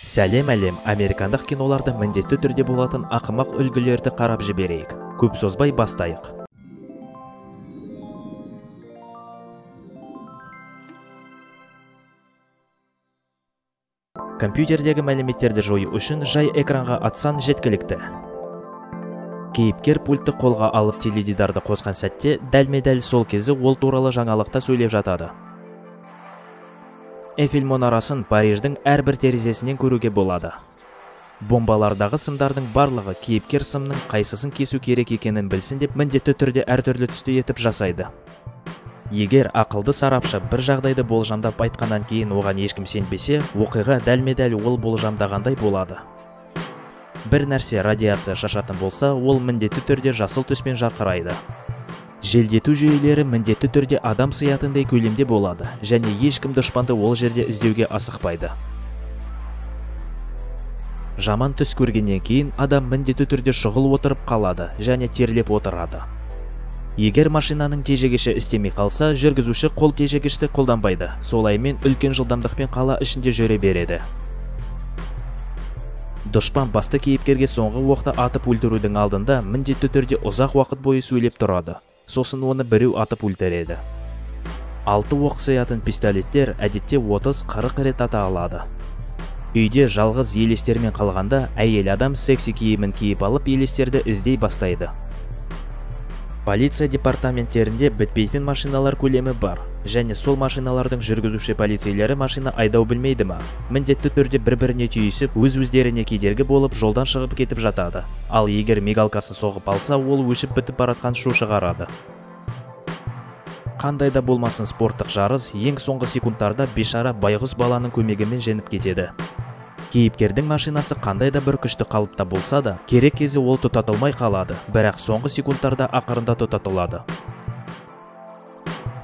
Сәлем әлем, американдық киноларда міндетті түрде болатын ақымақ үлгілерді қарап жіберейік. Көп созбай бастайық. Компьютердегі мәліметтерді жою үшін жай экранға атсан жеткілікті. Кейіпкер пультті қолға алып теледидарды қосқан сәтте дәлме-дәл сол кезі ол туралы жаңалықта сөйлеп жатады. Эйфель мұнарасын Париждің әрбір терезесінен көруге болады. Бомбалардағы сымдардың барлығы кейіпкер сымның қайсысын кесу керек екенін білсін деп міндетті түрде әртүрлі түсті етіп жасайды. Егер ақылды сарапшы бір жағдайды болжамдап айтқаннан кейін оған ешкім сенбесе, оқиға дәлме-дәл ол болжамдағандай болады. Бір нәрсе радиация шашатын болса, ол міндетті түрде жасыл түспен жарқырайды. Желдету жүйелері міндетті түрде адам сиятындай көлемде болады, және ешкім дұшпанды ол жерде іздеуге асықпайды. Жаман түс көргеннен кейін адам міндетті түрде шұғыл отырып қалады және терлеп отырады. Егер машинаның тежегіші істемей қалса, жүргізуші қол тежегішті қолданбайды, солаймен үлкен жылдамдықпен қала ішінде жүре береді. Дұшпан басты кейіпкерге соңғы оқты атып өлтірудің алдында міндетті түрде ұзақ уақыт бойы сөйлеп тұрады. Сосын оны біреу атып өлтіреді. 6 оқ сиятын пистолеттер әдетте 30-40 рет ата алады. Үйде жалғыз елестермен қалғанда, әйел адам секси киімін киіп алып елестерді іздей бастайды. Полиция департаменттерінде бітпейтін машиналар көлемі бар, және сол машиналардың жүргізуші полицейлері машина айдау білмейді ма? Міндетті түрде бір-біріне түйісіп, өз-өздеріне кедергі болып жолдан шығып кетіп жатады. Ал егер мигалкасын соғып алса, ол өшіп бітіп баратқан шу шығарады. Қандай да болмасын спорттық жарыс ең соңғы секундтарда бейшара байғұс баланың көмегімен жеңіп кетеді. Кейіпкердің машинасы қандай да бір күшті қалыпта болса да, керек кезі ол тұтатылмай қалады, бірақ соңғы секундтарда ақырында тұтатылады.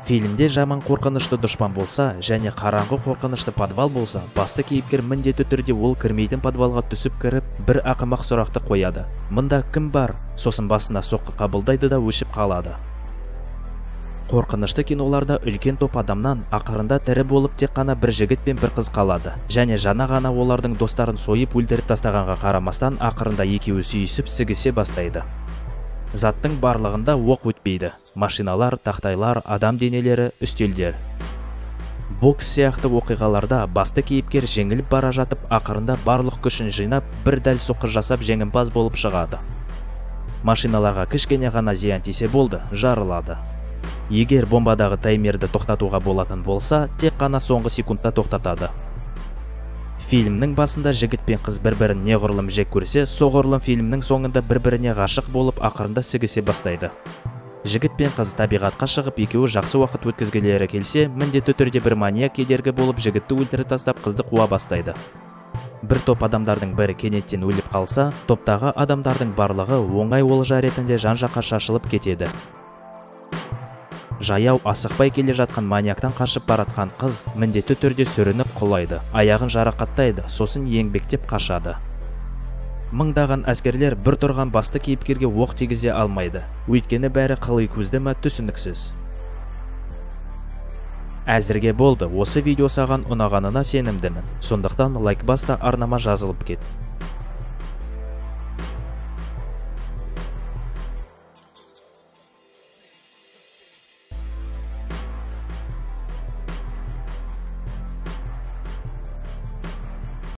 Фильмде жаман қорқынышты дұшпан болса, және қараңғы қорқынышты подвал болса, басты кейіпкер міндетті түрде ол кірмейтін подвалға түсіп кіріп, бір ақымақ сұрақты қояды. Мұнда кім бар? Сосын басына соққы қабылдайды да өшіп қалады. Қорқынышты киноларда үлкен топ адамнан ақырында тірі болып тек қана бір жігіт пен бір қыз қалады, және жаңа ғана олардың достарын сойып өлтіріп тастағанға қарамастан ақырында екеуі сүйісіп сігісе бастайды. Заттың барлығында оқ өтпейді. Машиналар, тақтайлар, адам денелері, үстелдер. Бокс сияқты оқиғаларда басты кейіпкер жеңіліп бара жатып, ақырында барлық күшін жинап, бір дәл соққы жасап жеңімпаз болып шығады. Машиналарға кішкене ғана зиян тисе болды, жарылады. Егер бомбадағы таймерді тоқтатуға болатын болса, тек қана соңғы секундта тоқтатады. Фильмнің басында жігіт пен қыз бір-бірін неғұрлым жек көрсе, соғұрлым фильмнің соңында бір-біріне ғашық болып ақырында сігісе бастайды. Жігіт пен қыз табиғатқа шығып, екеуі жақсы уақыт өткізгілері келсе, міндетті түрде бір маньяк кедергі болып жігітті өлтіріп тастап қызды қуа бастайды. Бір топ адамдардың бірі кенеттен өліп қалса, топтағы адамдардың барлығы оңай олжа ретінде жан-жаққа шашылып кетеді. Жаяу асықпай келе жатқан маньяктан қашып баратқан қыз міндетті түрде сүрініп құлайды, аяғын жарақаттайды, сосын еңбектеп қашады. Мыңдаған әскерлер бір тұрған басты кейіпкерге оқ тигізе алмайды, өйткені бәрі қылый көзді ме түсініксіз. Әзірге болды, осы видео саған ұнағанына сенімдімін, сондықтан лайк баста, арнама жазылып кет.